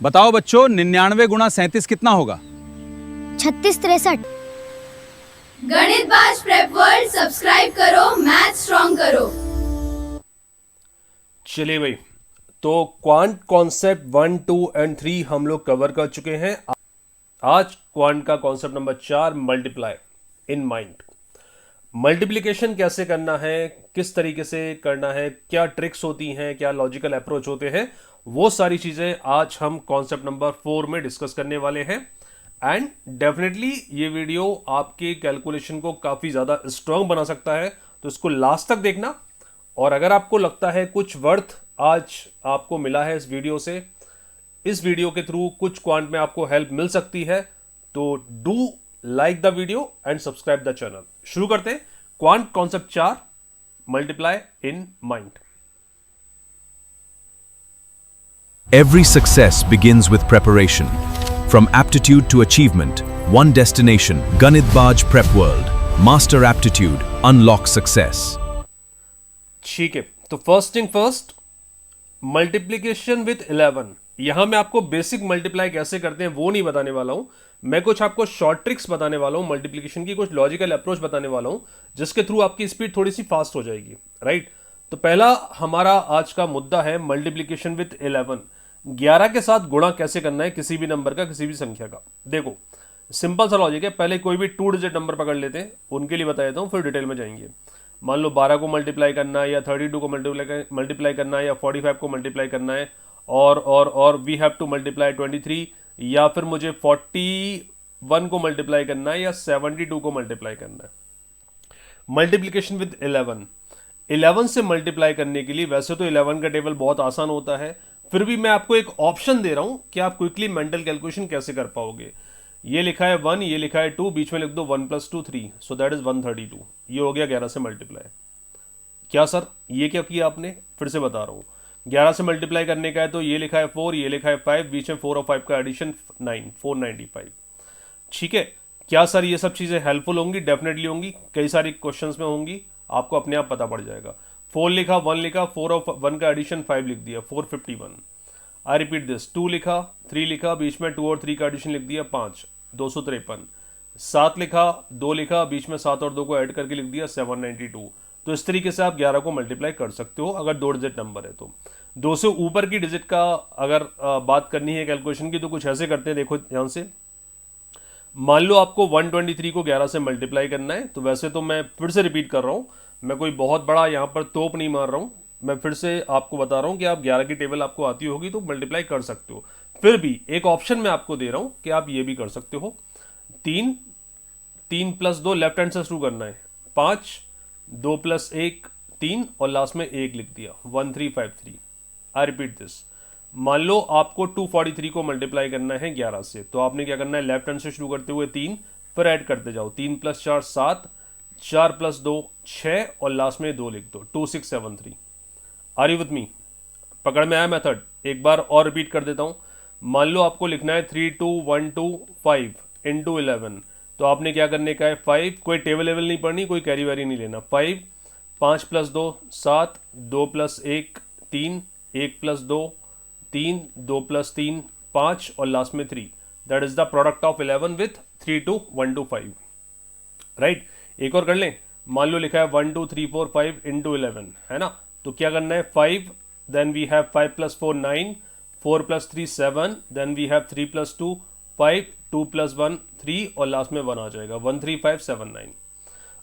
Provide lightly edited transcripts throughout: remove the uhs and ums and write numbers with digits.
बताओ बच्चों, 99 गुणा 37 कितना होगा? 36 63। गणित बाज प्रेप वर्ल्ड सब्सक्राइब करो, मैथ स्ट्रॉन्ग करो। चलिए भाई, तो क्वांट कॉन्सेप्ट 1, 2 एंड 3 हम लोग कवर कर चुके हैं। आज क्वांट का concept number 4, multiply in mind. Multiplication कैसे करना है, किस तरीके से करना है, क्या ट्रिक्स होती हैं, क्या लॉजिकल अप्रोच होते हैं, वो सारी चीजें आज हम कॉन्सेप्ट नंबर 4 में डिस्कस करने वाले हैं। एंड डेफिनेटली ये वीडियो आपके कैलकुलेशन को काफी ज्यादा स्ट्रांग बना सकता है, तो इसको लास्ट तक देखना। और अगर आपको लगता है कुछ वर्थ आज आपको मिला है इस वीडियो से, इस वीडियो के थ्रू कुछ क्वांट में आपको हेल्प मिल सकती है, तो do like the video and subscribe the channel. शुरू करते हैं quant concept 4, multiply in mind. Every success begins with preparation. From aptitude to achievement, one destination, Ganit Prep World. Master aptitude, unlock success. ठीक है, तो first thing first, multiplication with 11। यहां मैं आपको basic multiply कैसे करते हैं वो नहीं बताने वाला हूं, मैं कुछ आपको शॉर्ट ट्रिक्स बताने वाला हूं, मल्टीप्लीकेशन की कुछ लॉजिकल अप्रोच बताने वाला हूं, जिसके थ्रू आपकी स्पीड थोड़ी सी फास्ट हो जाएगी। राइट, तो पहला हमारा आज का मुद्दा है मल्टीप्लीकेशन विथ 11। 11 के साथ गुणा कैसे करना है किसी भी नंबर का, किसी भी संख्या का। देखो सिंपल सा लॉजिक है, पहले कोई भी 2 डिजिट नंबर पकड़ लेते हैं, उनके लिए बता देता हूं, फिर डिटेल में जाएंगे। मान लो 12 को मल्टीप्लाई करना है, या 32 को मल्टीप्लाई करना है, या 45 को मल्टीप्लाई करना है, और वी हैव टू मल्टीप्लाई 23, या फिर मुझे 41 को मल्टीप्लाई करना है, या 72 को मल्टीप्लाई करना है। मल्टीप्लीकेशन विद 11 से मल्टीप्लाई करने के लिए, वैसे तो 11 का टेबल बहुत आसान होता है, फिर भी मैं आपको एक ऑप्शन दे रहा हूं कि आप क्विकली मेंटल कैलकुलेशन कैसे कर पाओगे। ये लिखा है 1, ये लिखा है 2, बीच में लिख दो 1 + 2 3, सो दैट इज 132। ये हो गया 11 से मल्टीप्लाई। क्या सर ये क्या किया आपने? फिर से बता रहा हूं, 11 से मल्टीप्लाई करने का है तो ये लिखा है 4, ये लिखा है 5, बीच में 4 और 5 का एडिशन 9, 495। ठीक है, क्या सर ये सब चीजें हेल्पफुल होंगी? डेफिनेटली होंगी, कई सारी क्वेश्चंस में होंगी, आपको अपने आप पता पड़ जाएगा। 4 लिखा, 1 लिखा, 4 और 1 का एडिशन 5 लिख दिया, 451। आई रिपीट दिस, 2 लिखा, 3 लिखा, बीच में 2 और 3 का एडिशन लिख दिया 5, 253। 7 लिखा, 2 लिखा, बीच में 7 और 2 को ऐड करके लिख दिया 792। तो इस तरीके से आप 11 को मल्टीप्लाई कर सकते हो अगर 2 डिजिट नंबर है तो। 2 से ऊपर की डिजिट का अगर बात करनी है कैलकुलेशन की, तो कुछ ऐसे करते हैं, देखो ध्यान से। मान लो आपको 123 को 11 से मल्टीप्लाई करना है, तो वैसे तो मैं फिर से रिपीट कर रहा हूं, मैं कोई बहुत बड़ा यहां पर तोप नहीं मार रहा हूं, मैं फिर से आपको बता रहा हूं कि आप 11 की टेबल आपको आती होगी तो मल्टीप्लाई कर सकते हो। फिर भी एक ऑप्शन मैं आपको दे रहा हूं कि आप ये भी कर सकते हो। 3 + 2 लेफ्ट हैंड से शुरू करना है, 5, 2 + 1 3, और लास्ट में 1 लिख दिया, 1353। आई रिपीट दिस, मान लो आपको 243 को मल्टीप्लाई करना है 11 से, तो आपने क्या करना है, लेफ्ट हैंड से शुरू करते हुए 3, फिर ऐड करते जाओ, 3 + 4 7, 4 + 2 6, और लास्ट में 2 लिख दो, 2673। Are you with me? पकड़ में आया मेथड? एक बार और रिपीट कर देता हूं। मान लो आपको लिखना है 3212 इंटू 11, तो आपने क्या करने का है, 5, कोई टेबल लेवल नहीं पढ़नी, कोई कैरी वैरी नहीं लेना, 5, 5 + 2 7, 2 + 1 3, 1 + 2 3, 2 + 3 5, और लास्ट में 3। That is the product of 11 with 32125। Right, एक और कर लें। मान लो लिखा है 1 2 3 4 5 इंटू 11, है ना, तो क्या करना है, 5, then we have 5 + 4 9, 4 + 3 7, then we have 3 + 2 5, 2 + 1 3, और लास्ट में 1 आ जाएगा, 13579।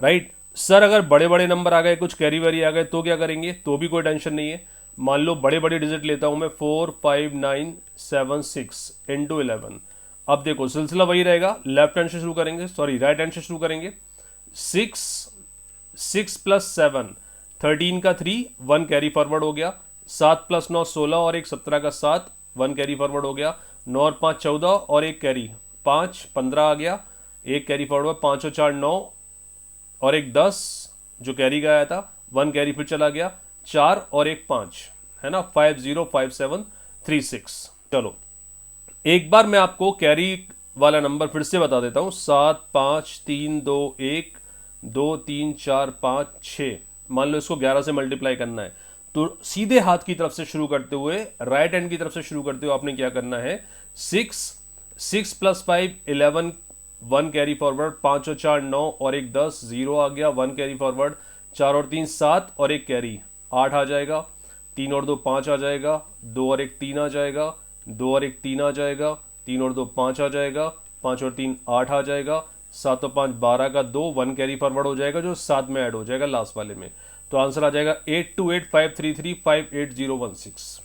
राइट सर, अगर बड़े बड़े नंबर आ गए, कुछ कैरी वेरी आ गए, तो क्या करेंगे? तो भी कोई टेंशन नहीं है। मान लो बड़े बड़े डिजिट लेता हूं मैं, 4 5 9 7 6 इंटू 11। अब देखो सिलसिला वही रहेगा, लेफ्ट हैंड से शुरू करेंगे, सॉरी राइट हैंड से शुरू करेंगे। 6 + 7 13 का 3, 1 कैरी फॉरवर्ड हो गया, 7 + 9 16, और 1 17 का 7, 1 कैरी फॉरवर्ड हो गया, 9 और 5 14, और 1 कैरी 5 15 आ गया, 1 कैरी फॉरवर्ड, 5 और 4 9, और 1 10 जो कैरी का आया था, 1 कैरी फिर चला गया, 4 और 1 5, है ना, 505736। चलो एक बार मैं आपको कैरी वाला नंबर फिर से बता देता हूं, 7 5 3 2 1 2 3 4 5 6। मान लो इसको 11 से मल्टीप्लाई करना है, तो सीधे हाथ की तरफ से शुरू करते हुए, राइट हैंड की तरफ से शुरू करते हुए आपने क्या करना है, 6 + 5 11, 1 कैरी फॉरवर्ड, 5 और 4 9 और 1 10, 0 आ गया, 1 कैरी फॉरवर्ड, 4 और 3 7 और 1 कैरी 8 आ जाएगा, 3 और 2 5 आ जाएगा, 2 और 1 3 आ जाएगा, 2 और 1 3 आ जाएगा, 3 और 2 5 आ जाएगा, 5 और 3 8 आ जाएगा, 7 और 5 12 का 2, 1 कैरी फॉरवर्ड हो जाएगा जो 7 में ऐड हो जाएगा लास्ट वाले में। तो आंसर आ जाएगा 828533588016।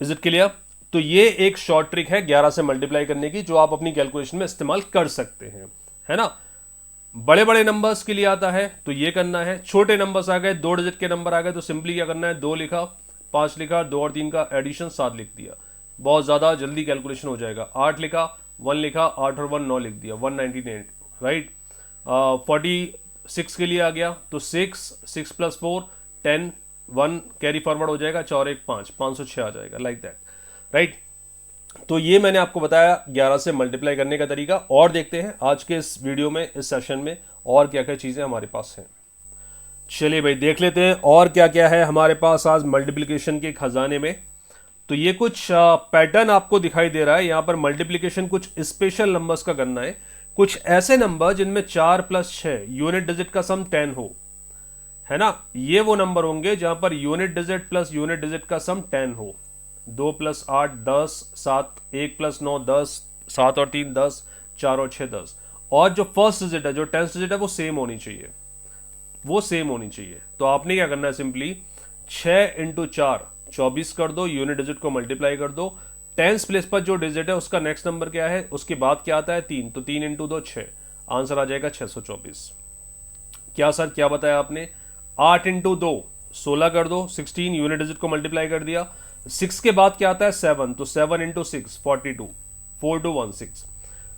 Is it clear? तो ये एक शॉर्ट ट्रिक है 11 से मल्टीप्लाई करने की जो आप अपनी कैलकुलेशन में इस्तेमाल कर सकते हैं, है ना। बड़े बड़े नंबर्स के लिए आता है तो ये करना है, छोटे नंबर्स आ गए, 2 डिजिट के नंबर आ गए तो सिंपली क्या करना है, 2 लिखा, 5 लिखा, 2 और 3 का एडिशन 7 लिख दिया, बहुत ज़्यादा जल्दी कैलकुलेशन हो जाएगा। 8 लिखा, 1 लिखा, 8 और 1 9 लिख दिया, 198, राइट। 46 के लिए आ गया तो 6 + 4 10, 1 कैरी फॉरवर्ड हो जाएगा, 4 1 5, 506 आ जाएगा, लाइक दैट, राइट। तो ये मैंने आपको बताया 11 से मल्टीप्लाई करने का तरीका। और देखते हैं आज के इस वीडियो में, इस सेशन में और क्या क्या चीज़ें हमारे पास हैं। चलिए भाई देख लेते हैं और क्या क्या है हमारे पास आज मल्टीप्लिकेशन के खजाने में। तो ये कुछ पैटर्न आपको दिखाई दे रहा है। यहाँ पर मल्टीप्लिकेशन कुछ स्पेशल नंबर्स का करना है, कुछ ऐसे नंबर जिनमें 4 + 6 यूनिट डिजिट का सम 10 हो, है ना। ये वो नंबर होंगे जहां per unit digit plus unit digit का सम 10 हो। 2 + 8 10, 7, 1 + 9 10, 7 और 3 10, 4 और 6 10। और जो फर्स्ट डिजिट है, जो 10th डिजिट है, वो सेम होनी चाहिए, वो सेम होनी चाहिए। तो आपने क्या करना है, सिंपली 6 × 4 24 कर दो, यूनिट डिजिट को मल्टीप्लाई कर दो। 10th प्लेस पर जो डिजिट है उसका नेक्स्ट नंबर क्या है, उसके बाद क्या आता है 3, तो 3 × 2 6, आंसर आ जाएगा 624। क्या सर क्या बताया आपने, 8 × 2 16 कर दो, 16 यूनिट डिजिट को मल्टीप्लाई कर दिया। 6 के बाद क्या आता है 7, तो 7 × 6 42, 4216।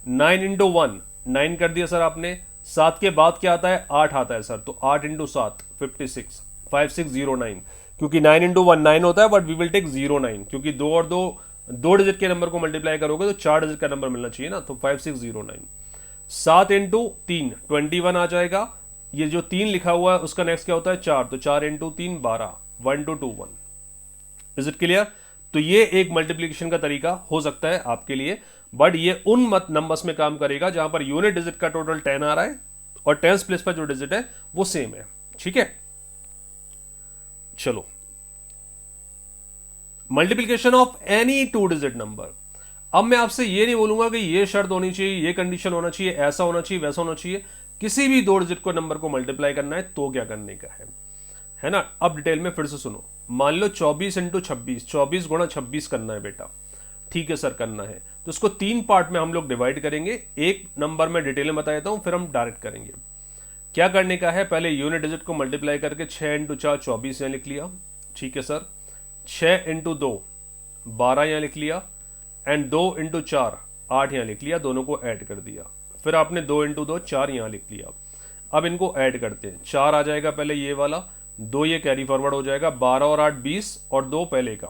9 × 1 9 कर दिया सर आपने। 7 के बाद क्या आता है 8 आता है सर, तो 8 × 7 56, 5609। क्योंकि 9 × 1 9 होता है, बट वी विल टेक 09, क्योंकि 2 और 2 डिजिट के नंबर को मल्टीप्लाई करोगे तो 4 डिजिट का नंबर मिलना चाहिए ना, तो 5609। 7 × 3 21 आ जाएगा। ये जो 3 लिखा हुआ है उसका नेक्स्ट क्या होता है 4, तो 4 × 3 12, 1 2 2 1। Is it clear? तो ये एक मल्टीप्लिकेशन का तरीका हो सकता है आपके लिए, बट ये उन नंबर्स में काम करेगा जहां पर यूनिट डिजिट का टोटल 10 आ रहा है और 10th प्लेस पर जो डिजिट है वो सेम है, ठीक है। चलो, multiplication of any 2 digit number. अब मैं आपसे ये नहीं बोलूंगा कि ये शर्त होनी चाहिए, ये कंडीशन होना चाहिए, ऐसा होना चाहिए, वैसा होना चाहिए। किसी भी 2 डिजिट को नंबर को मल्टीप्लाई करना है तो क्या करने का है ना। अब डिटेल में फिर से सुनो। मान लो 24 × 26, 24 × 26 करना है बेटा, ठीक है सर करना है। तो उसको 3 पार्ट में हम लोग डिवाइड करेंगे। एक नंबर में डिटेल में बता देता हूं, फिर हम डायरेक्ट करेंगे। क्या करने का है, पहले यूनिट डिजिट को मल्टीप्लाई करके 6 × 4 24 यहां लिख लिया, ठीक है सर। 6 × 2 12 यहां लिख लिया, एंड 2 × 4 8 यहां लिख लिया, दोनों को ऐड कर दिया। फिर आपने 2 × 2 4 यहां लिख लिया। अब इनको ऐड करते हैं, 4 आ जाएगा पहले ये वाला, 2 ये कैरी फॉरवर्ड हो जाएगा, 12 और 8 20 और 2 पहले का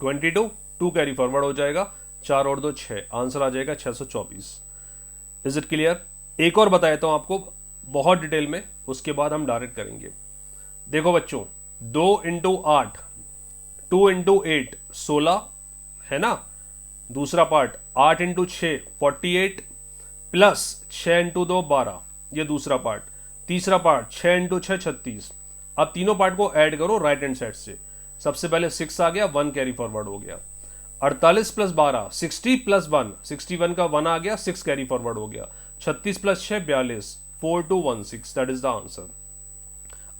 22, 2 कैरी फॉरवर्ड हो जाएगा, 4 और 2 6, आंसर आ जाएगा 624। Is it clear? एक और बता देता हूं आपको बहुत डिटेल में, उसके बाद हम डायरेक्ट करेंगे। देखो बच्चों, 2 × 8 2 × 8 16 है ना। दूसरा पार्ट 8 × 6 48 प्लस 6 × 2 12, ये दूसरा पार्ट। तीसरा पार्ट 6 × 6 36। अब तीनों पार्ट को ऐड करो राइट हैंड साइड से। सबसे पहले 6 आ गया, 1 कैरी फॉरवर्ड हो गया। 48 + 12 60 + 1 61 का 1 आ गया, 6 कैरी फॉरवर्ड हो गया। 36 + 6 42, 4216, that is the answer.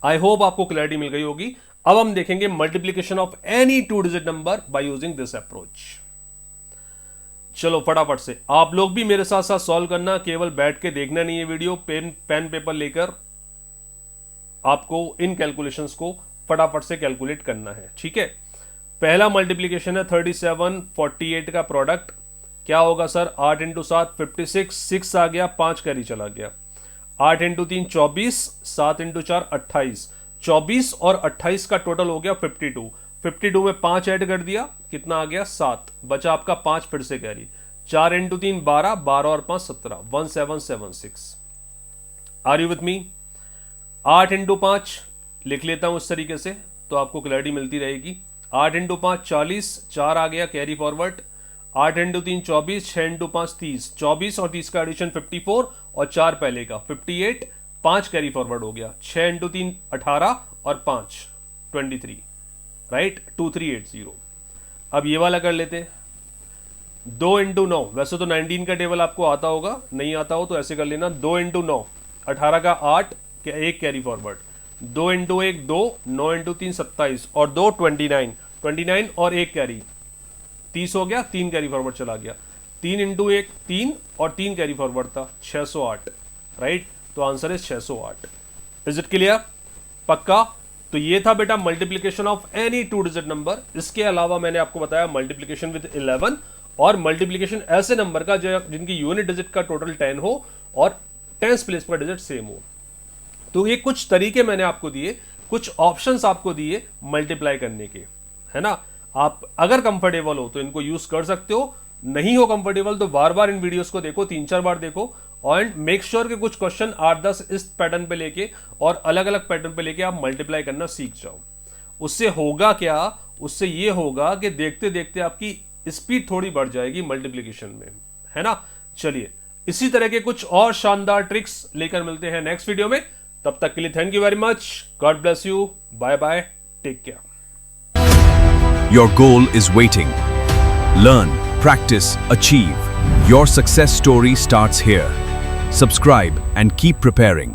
I hope आपको क्लैरिटी मिल गई होगी। अब हम देखेंगे multiplication of any 2 digit number by using this approach. चलो फटाफट से आप लोग भी मेरे साथ साथ सॉल्व करना, केवल बैठ के देखना नहीं है वीडियो, पेन पेपर लेकर आपको इन कैलकुलेशंस को फटाफट से कैलकुलेट करना है, ठीक है। पहला मल्टीप्लीकेशन है 37 48 का प्रोडक्ट, क्या होगा सर 8 × 7 56, 6 आ गया, 5 कैरी चला गया। 8 × 3 24, 7 × 4 28, 24 और 28 का टोटल हो गया 52। 52 में 5 ऐड कर दिया, कितना आ गया 7, बचा आपका 5 फिर से कैरी। 4 × 3 12, 12 और 5 17, 1776। आर यू विथ मी? 8 × 5 लिख लेता हूं इस तरीके से, तो आपको क्लैरिटी मिलती रहेगी। 8 इंटू 5 40, 4 आ गया कैरी फॉरवर्ड। 8 इंटू 3 24, 6 इंटू 5 30, 24 और 30 का एडिशन 54 और 4 पहले का 58, 5 कैरी फॉरवर्ड हो गया। 6 इंटू 3 18 और 5 23, राइट 2380। अब ये वाला कर लेते हैं। 2 इंटू 9, वैसे तो 19 का टेबल आपको आता होगा, नहीं आता हो तो ऐसे कर लेना। 2 इंटू 9 18 का 8, एक कैरी फॉरवर्ड। 2 इंटू 1 2, 9 इंटू 3 27 और 2 29 और एक कैरी 30 हो गया, 3 कैरी फॉरवर्ड चला गया। 3 इंटू 1 3 और 3 कैरी फॉरवर्ड था 608, राइट। तो आंसर है 608। Is it clear? पक्का? तो ये था बेटा multiplication of any 2 digit number. इसके अलावा मैंने आपको बताया मल्टीप्लीकेशन विद 11 और मल्टीप्लीकेशन ऐसे नंबर का जिनकी यूनिट डिजिट का टोटल 10 हो और 10th प्लेस पर डिजिट सेम हो। तो ये कुछ तरीके मैंने आपको दिए, कुछ ऑप्शंस आपको दिए मल्टीप्लाई करने के, है ना। आप अगर कंफर्टेबल हो तो इनको यूज कर सकते हो, नहीं हो कंफर्टेबल तो बार बार इन वीडियोस को देखो, 3-4 बार देखो एंड मेक श्योर कि कुछ क्वेश्चन 8-10 इस पैटर्न पे लेके और अलग अलग पैटर्न पे लेके आप मल्टीप्लाई करना सीख जाओ। उससे होगा क्या? उससे ये होगा कि देखते देखते आपकी स्पीड थोड़ी बढ़ जाएगी मल्टीप्लीकेशन में, है ना। चलिए इसी तरह के कुछ और शानदार ट्रिक्स लेकर मिलते हैं नेक्स्ट वीडियो में। तब तक के लिए thank you very much, God bless you, bye bye, take care. Your goal is waiting. Learn, practice, achieve. Your success story starts here. Subscribe and keep preparing.